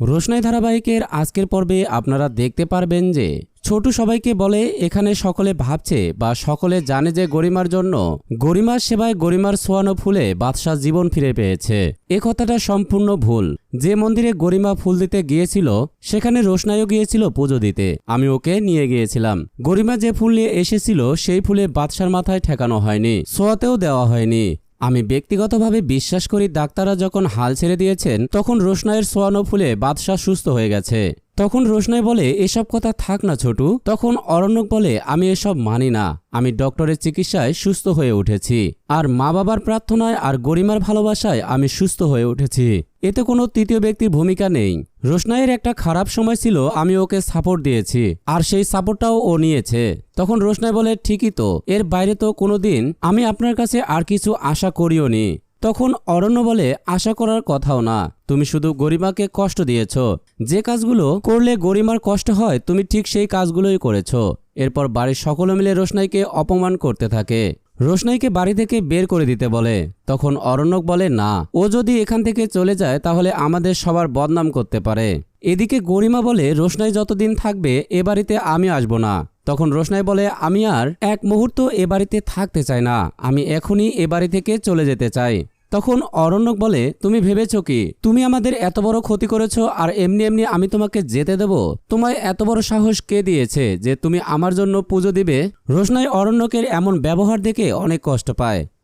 রোশনাই ধারাবাহিকের আজকের পর্বে আপনারা দেখতে পারবেন যে ছোটু সবাইকে বলে এখানে সকলে ভাবছে বা সকলে জানে যে গরিমার জন্য গরিমার সেবায় গরিমার ছোঁয়ানো ফুলে বাদশাহ জীবন ফিরে পেয়েছে। এ কথাটা সম্পূর্ণ ভুল। যে মন্দিরে গরিমা ফুল দিতে গিয়েছিল সেখানে রোশনাইও গিয়েছিল পুজো দিতে। আমি ওকে নিয়ে গিয়েছিলাম। গরিমা যে ফুল নিয়ে এসেছিল সেই ফুলে বাদশার মাথায় ঠেকানো হয়নি, ছোঁয়াতেও দেওয়া হয়নি। আমি ব্যক্তিগতভাবে বিশ্বাস করি ডাক্তাররা যখন হাল ছেড়ে দিয়েছেন তখন রোশনাইয়ের ছোঁয়ানো ফুলে বাদশাহ সুস্থ হয়ে গেছে। তখন রোশনাই বলে এসব কথা থাক না ছোটু। তখন অরণ্যক বলে আমি এসব মানি না, আমি ডক্টরের চিকিৎসায় সুস্থ হয়ে উঠেছি আর মা বাবার প্রার্থনায় আর গরিমার ভালোবাসায় আমি সুস্থ হয়ে উঠেছি। এতে কোনো তৃতীয় ব্যক্তির ভূমিকা নেই। রোশনাইয়ের একটা খারাপ সময় ছিল, আমি ওকে সাপোর্ট দিয়েছি আর সেই সাপোর্টটাও ও নিয়েছে। তখন রোশনাই বলে ঠিকই তো, এর বাইরে তো কোনোদিন আমি আপনার কাছে আর কিছু আশা করিও নি। তখন অরণ্য বলে আশা করার কথাও না, তুমি শুধু গরিমাকে কষ্ট দিয়েছ। যে কাজগুলো করলে গরিমার কষ্ট হয় তুমি ঠিক সেই কাজগুলোই করেছ। এরপর বাড়ির সকলে মিলে রোশনাইকে অপমান করতে থাকে। রোশনাইকে বাড়ি থেকে বের করে দিতে বলে। তখন অরণ্যক বলে না, ও যদি এখান থেকে চলে যায় তাহলে আমাদের সবার বদনাম করতে পারে। এদিকে গরিমা বলে রোশনাই যতদিন থাকবে এ বাড়িতে আমি আসবো না। তখন রোশনাই বলে আমি আর এক মুহূর্ত এ বাড়িতে থাকতে চাই না, আমি এখনই এ বাড়ি থেকে চলে যেতে চাই। তখন অরণ্যক বলে তুমি ভেবেছ কি তুমি আমাদের এত বড় ক্ষতি করেছো আর এমনি এমনি আমি তোমাকে যেতে দেব? তোমায় এত বড় সাহস কে দিয়েছে যে তুমি আমার জন্য পুজো দিবে? রোশনাই অরণ্যকের এমন ব্যবহার দেখে অনেক কষ্ট পায়।